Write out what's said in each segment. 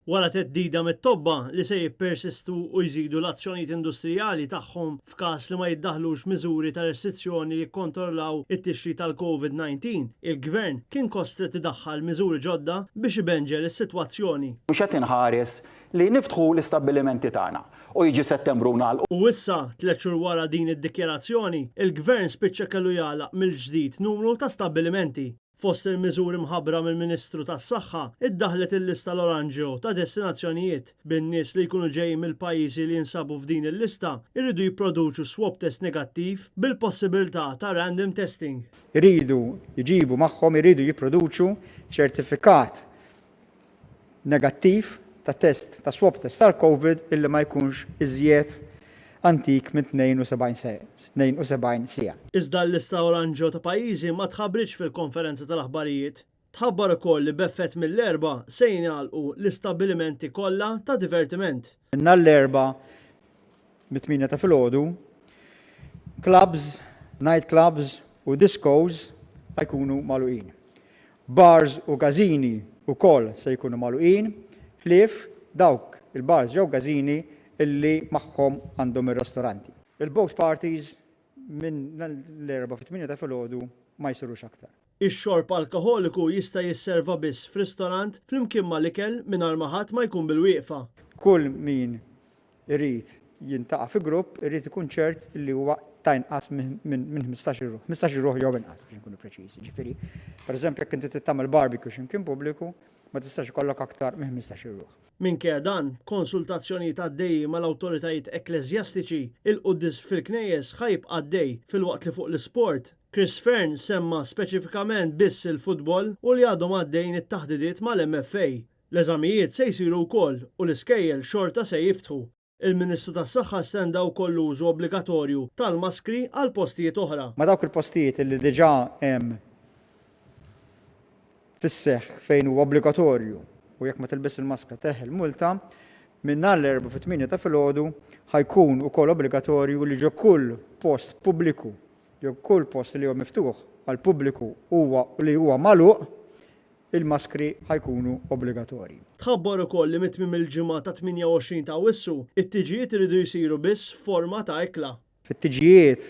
Wara teddida mit-tobba li se jippersistu u jżidu l-azzjonijiet industrijali tagħhom f'każ li ma jiddaħħlux miżuri ta' restrizzjoni li jikkontrollaw it-tixri tal-COVID-19, il-Gvern kien kostret idaħħal miżuri ġodda biex ibenġel is-sitwazzjoni. Mhux qed inħares li niftħu l-istabbilimenti tagħna u jiġi Settembru nagħlqu. U issa, 3 xhur wara din id-dikjarazzjoni, il-Gvern spiċċa kellu jagħlaq mill-ġdid numru ta' stabbilimenti. Fost il-miżuri mħabbra mill-Ministru tas-Saħħa iddaħlet il-lista l-oranġo ta' destinazzjonijiet bin-nies li jkunu ġejjin mill-pajjiżi li jinsabu f'din il-lista jridu jipproduċu swab test negattiv bil-possibilità ta' random testing. Iridu jġibu magħhom iridu jipproduċu ċertifikat negattiv ta' test ta' swab test tal-COVID illi ma jkunx iżjed antik minn 72 sija. Iżda l-lista oranġo ta' pajjiżi ma tħabbriġ fil-konferenza tal-aħbarijiet. Tħabbar ukoll li beffett mill-erba' se jingħalqu l-istabbilimenti kollha ta' divertiment. Minna l-erba' mit-8 ta' filgħodu, clubs, night clubs u discos jkunu magħluqin. Bars u gazini ukoll se jkunu magħluqin, ħlief dawk il-bars ġew gazini illi magħhom għandhom ir-ristoranti. Il-boat parties minn l-erba' fit-8 ta' filgħodu ma jsirux aktar. Ix-xorb alkoholiku jista' jisserva biss f'ristorant flimkien mal-ikel mingħajr ma ħadd ma jkun bil-wieqfa. Kull min irid jintaqa' fi grupp irid ikun ċert li huwa ta' inqas minn 15 ruħ. 15 ruħ jew inqas biex nkunu preċiżi. Ġifieri, pereżempju jekk inti tagħmel barbecue x'imkien pubbliku, ma tistax ikollok aktar minn 15 ruħ. Minkejja dan, konsultazzjonijiet għaddejjin mal-awtoritajiet ekklesjastiċi il-qudies fil-knejjes ħajbqa' għaddej fil-waqt li fuq l-isport. Chris Fern semma speċifikament biss il-futbol u li għadhom għaddejjin it-taħdidiet mal-MFA. L-eżamijiet se jsiru wkoll u l-iskejjel xorta se jiftħu. Il-Ministru tas-Saħħa stenda wkoll l-użu obbligatorju tal-maskri għal postijiet oħra. Ma dawk il-postijiet li diġà hemm fis-seħħ fejn huwa obbligatorju u jekk ma tilbis il-maskra teħel multa, minn nhar l-erba' fit-8 ta' filgħodu ħajkun ukoll obbligatorju li ġo kull post pubbliku jew kull post li huwa miftuħ għal pubbliku li huwa magħluq il-maskri ħajkunu obbligatorji. Tħabbar ukoll li mitmiem il-ġimgħa ta' 28 ta' Awwissu, it-tiġijiet iridu jsiru biss forma ta' ekla. Fit-tiġijiet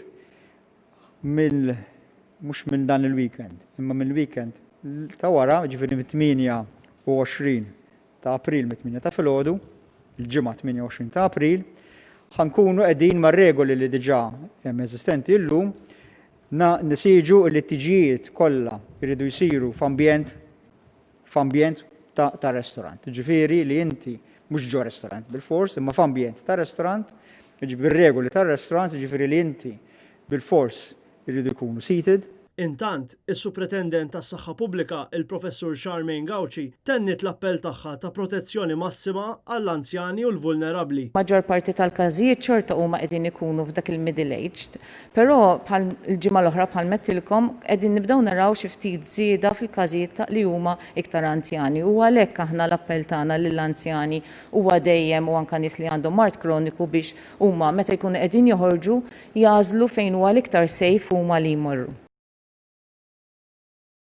mhux minn dan il-weekend, imma mill-weekend ta' wara, ġifieri mit-28 ta' April mit-8 ta' filgħodu, il-ġimgħa 28 ta' April, ħankunu qegħdin mar-regoli li diġà hemm eżistenti llum nisiġu li t-tiġijiet kollha jridu jsiru f'ambjent ta' restorant. Ġifieri li inti mhux ġo restorant bil-fors, imma f'ambjent ta' restorant, bir-regoli tar-restorant, ġifieri li inti bil-fors jridu jkunu seated. Intant, is-Supretendent tas-Saħħa Pubblika, il-Professur Charmaine Gauci, tennit l-appell tagħha ta' protezzjoni massima għall-anzjani u l-vulnerabbli. Maġġor parti tal-każijiet xorta huma qegħdin ikunu f'dak il-middle aged, però bħal il-ġimgħa l-oħra bħal mettilkom qegħdin nibdew naraw xi ftit żieda fil-każijiet li huma iktar anzjani. U għalhekk aħna l-appell tagħna lill-anzjani huwa dejjem u anke nies li għandhom mart kroniku biex huma meta jkunu qegħdin joħorġu jażlu fejn huwa l-iktar safe huma li jmorru.